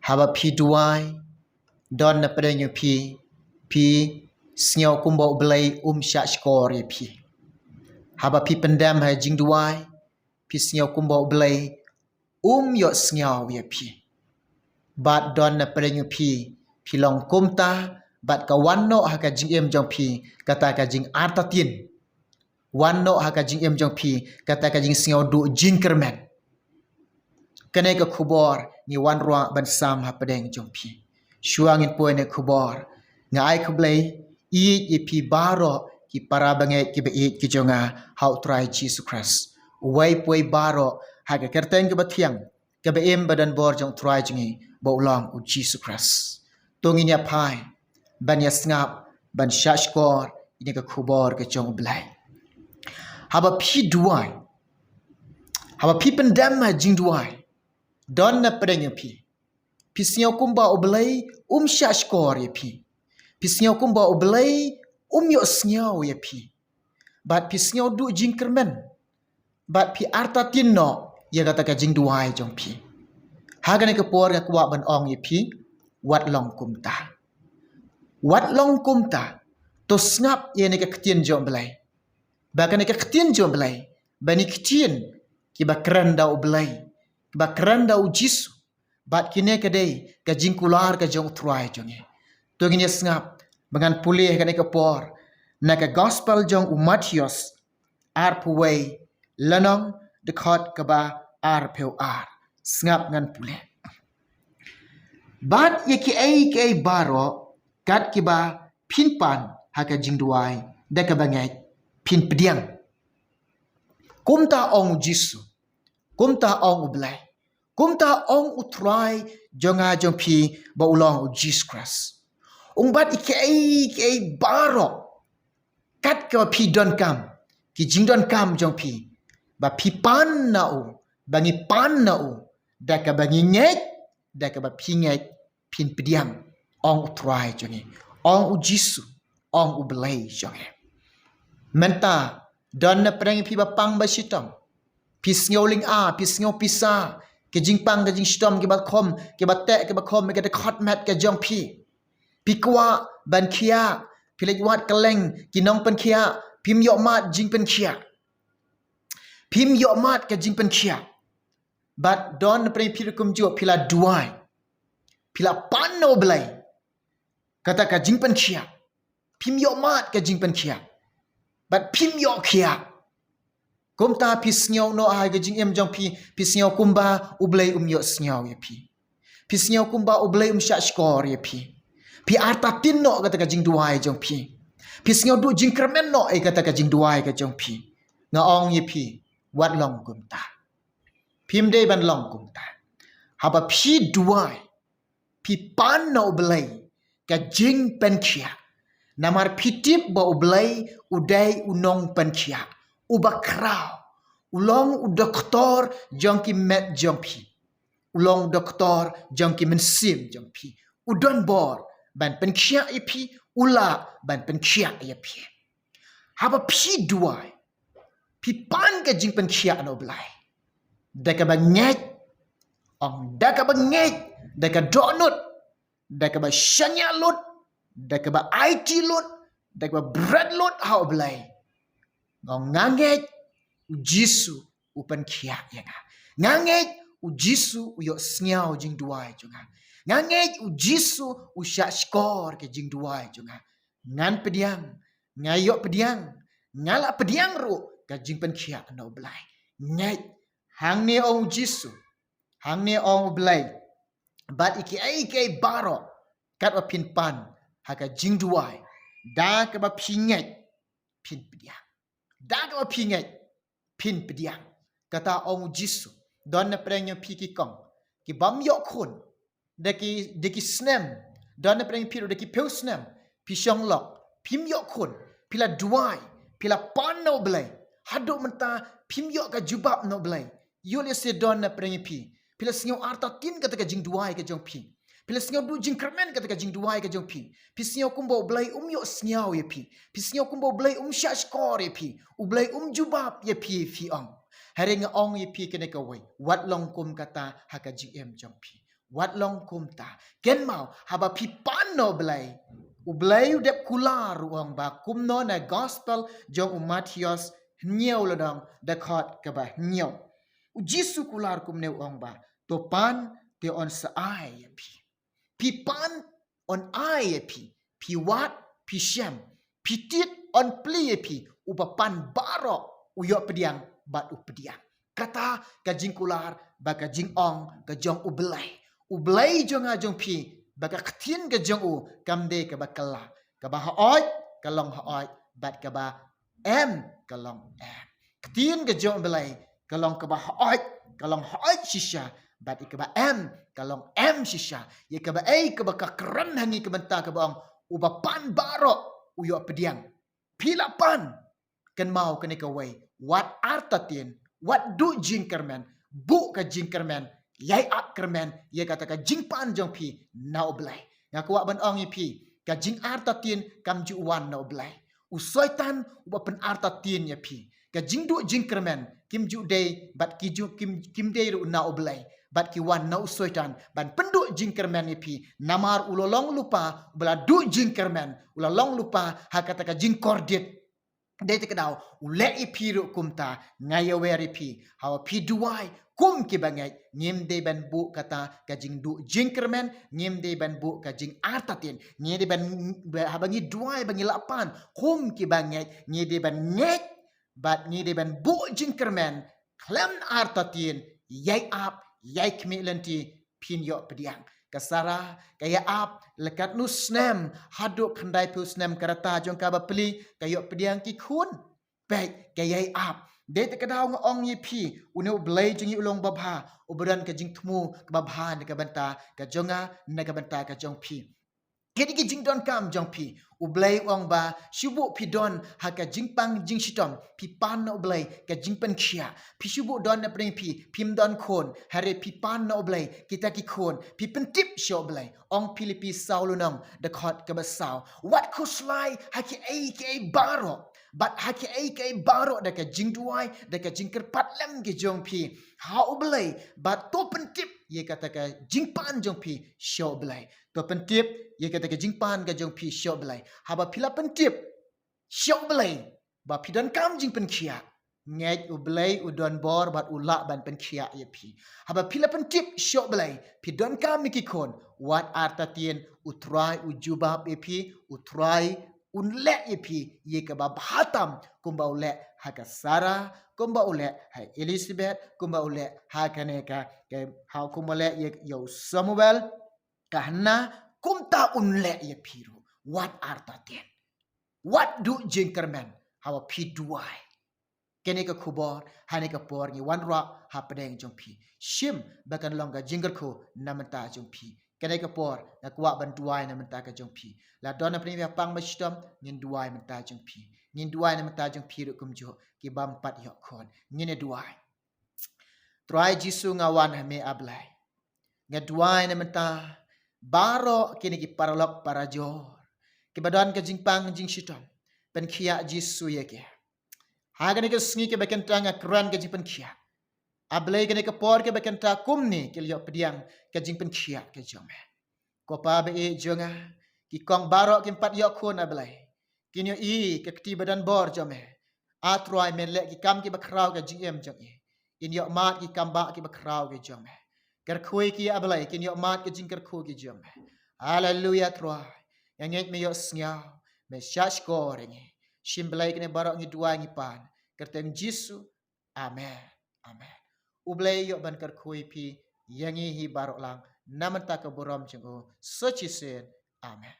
haba pi duwai don na pedenya pi sngau kumbo blai sha skor ye pi haba pi pendam ha jing duwai pi sngau kumbo blai yo sngau ye pi bat don na pedenya pi long kumta bat ka wanno ha ka jing jong pi kata ka jing artatin wanno ha ka jing jong pi kata ka jing sngau du jing kermen kene ka khubor ni wan ruang ban sam ha pedeng jong pi shuangin poine khubor ngai khlei i pi baro ki para bange ki be ki jonga how try Jesus Christ wai poi baro ha ka kerteng ke bathiang ke be badan bor jong try jingi bo long u Jesus Christ tonginya pai ban ya snap ban shashkor ini ka khubor ke jong blai haba pi duai haba pi pendam ma jing duai don na pedenya pi sngau kumba oblai shashkor ye pi sngau kumba oblai yo sngau ye bat pi sngau du jing kermen bat pi arta tinno ya kata ka jing duai jong hagane ke por ka kwa ban ong ye wat long kumta to snap ye ne ka ktien jong blai ba ka ne ka ktien jong blai bani ktien ki ba kranda oblai ba kranda u jisu bat kine ka dei ka jing kular ka jong try jong to gine snap bangan pulih ka ne ka por na ka gospel jong Matthias ar puwei lanong de khot ka ba ar peu ar snap ngan pulih bat ye ki ai baro kat ki ba phin pan ha ka jing duai da ka bangai phin pediang kumta ong jisu kumta ong ublai kumta ong utrai jonga jong pi ba ulong u Jesus Christ bat ai baro kat ka pi don kam ki jing don kam jong pi ba pi pan na u bangi pan na u da ka bangi ngek da ka ba pi ngek pin pediang ong utrai jongi ong u jisu ong u blai jongi menta don na preng pi ba pang ba sitong pi sngau ling pi sngau pisa ke jing pang ke jing stom ke ba khom ke ba te ke ba khom ke de khot mat ke jong pi kwa ban khia pi le wat keleng ki nong pen khia pim yo mat jing pen khia pim yo mat ke jing pen khia bat don na preng pi kum jo pila duai pila pan no blai kata ka jing pen khia pim yo mat ke jing pen khia bat pim yo khia kumta pi sngau no ha ga jing jong pi sngau kumba ublai yo sngau ye pi sngau kumba ublai sha skor ye pi arta tin no kata ka jing duai jong pi sngau du jing kermen no ai kata ka jing duai ka jong nga ong ye wat long kumta pim dei ban long kumta haba pi duai pi pan no ublai ka jing pen khia namar pitip ba ublai udai unong pen khia uba krau ulong u doktor jongki met jongpi ulong doktor jongki mensim jongpi udon bor ban pen khia ipi ula ban pen khia ipi haba pi duai pi pan ka jing pen khia no blai daka ba ngek ong daka ba ngek daka donut daka ba shanya lut daka ba IT lut daka ba bread lut how blai ngong ngangek u jisu upan khia yanga ngangek u jisu u yo sngau jing duai junga ngangek u jisu u sha skor ke jing duai junga ngan pediang ngayo pediang ngala pediang ru ka jing pen khia no blai ngai hang ne ong jisu hang ne ong blai bat iki baro kat wa pin pan ha ka jing duai da ka ba phingai pin pediang daga pingai pin pediang kata ong jisu don na preng pi ki kong ki bam yo khun de ki snem don na preng pi de ki peu snem pi shong lok pim yo khun pila duai pila pan no blai hadu menta pim yo ka jubab no blai yo le se don na preng pi pila sngau arta tin kata ka jing duai ka jong pi pila sngau du jing kermen kata ka jing duai ka jong pi sngau kumbo blai yo sngau ye pi sngau kumbo blai sha skor ye blai jubab ye fi ong haring ong ye kene ka wai wat long kum kata ha ka jing jong wat long kumta ken mau haba pi pan no blai ublai udep kular uang ba kumno na gospel jong Matius nyeu ladang dakot ka ba nyeu Jisu kular kumne uang ba to pan te on sa ai pi pan on ai pi wat pi shem pi tit on pli upa pan barok uyo pediang bat upediang kata ka jingkular ba ka jing ong ka jong ublai jong a jong pi ba ka khtien ka jong u kamde ka ba kala ka ba haoj ka long haoj bat ka ba em ka long em khtien ka jong ublai ka long ka ba haoj ka long haoj shisha bat ka ba em ka long em shisha ye ka ba ai ka ba ka kran hangi ka banta ka bang uba pan barok uyo pediang pilapan kan mau kan ka wai wat artatin wat du jingkermen bu ka jingkermen yai ak kermen ye kata ka jingpan jong pi na oblai ngaku wak ban ong pi ka jing artatin kam ju wan na oblai usoitan uba pen artatin ya pi ka jing du jingkermen kim ju dei bat ki ju kim dei ru na oblai bat ki wan na usoitan ban pendu jingkermen ya pi namar ulolong lupa bela du jingkermen ulolong lupa ha kata ka jing kordit Dei te kedau ule ipi ru kumta ngaya weri pi hawa pi duwai kum ki bangai ngim de ban bu kata ka jing du jingkermen ngim de ban bu ka jing artatin ngi de ban habangi duwai bangi lapan kum ki bangai ngi de ban ngek bat ngi de ban bu jingkermen klem artatin yai ap yai kmilanti pin yo pediang kasara kaya ap lekat nu snem haduk khandai pu snem karata jong ka ba pli kayo pediang ki khun pe kaya ap de te kadau ngong yi pi unu blai jing ulong babha ubran ka jing thmu ka babha ne ka banta ka jonga ne ka banta ka jong pi Kedi ki jing don kam jong pi ublai ong ba shubu pi don ha ka jing pang jing shitom pi pan no ublai ka jing pen khia pi shubu don na pring pi pim don khon hare pi pan no ublai kita ki khon pi pen tip sho ublai ong pilipi saulunong the khot ka ba saw what kuslai ha ki ai baro but ha ki ai baro da ka jing duai da ka jing kerpat lem ki jong pi ha ublai but to pen tip ye kata ka jing pan jong pi sho ublai to pen tip ye kata ke jingpan ga jong pi syo belai haba pila pentip syo belai ba pidan kam jing pen khia ngai u belai u don bor bat ula ban pen khia ye pi haba pila pentip syo belai pidan kam miki kon wat artatien u try u jubab ye pi u try un le ye pi ye ka ba bhatam kumba ule ha ka Sarah kumba ule ha Elizabeth kumba ule ha kaneka ke ha kumba le ye yo Samuel kahna kumta unle ye piru wat artaten wat du jingkermen hawa pi duai kene ka khubor hane ka por ni wan ra ha pedeng jong pi shim bakan longa jingker ko namata jong pi kene ka por na kwa ban duai namata ka jong pi la dona pri ya pang mastom ngin duai mata jong pi ngin duai namata jong pi ru kum jo ki bam pat yo khon ngine duai try jisu ngawan ha me ablai ngaduai namata baro kini ki paralok parajor ki badan ke jingpang jing shitom pen khia jisu ye ke ha gane ke sngi ke beken tanga kran ke jingpen khia ablai gane ke por ke beken ta kumni ke yo pediang ke jingpen khia ke jome ko pa be e jonga ki kong baro ki pat yo khon ablai kinyo i ke kti badan bor jome atroi menle ki kam ki bakrau ke jingem jong e in yo mat ki kamba ki bakrau ke jome ker khui ki ablai kin yo mat ke jing ker khu ki jom haleluya troa yang ngek me yo sngau me shash ko rengi shim blai kene barok ngi dua ngi pan kerteng jisu amen amen ublai yo ban ker khui pi yangi hi barok lang namanta ka borom jengo sochi sen amen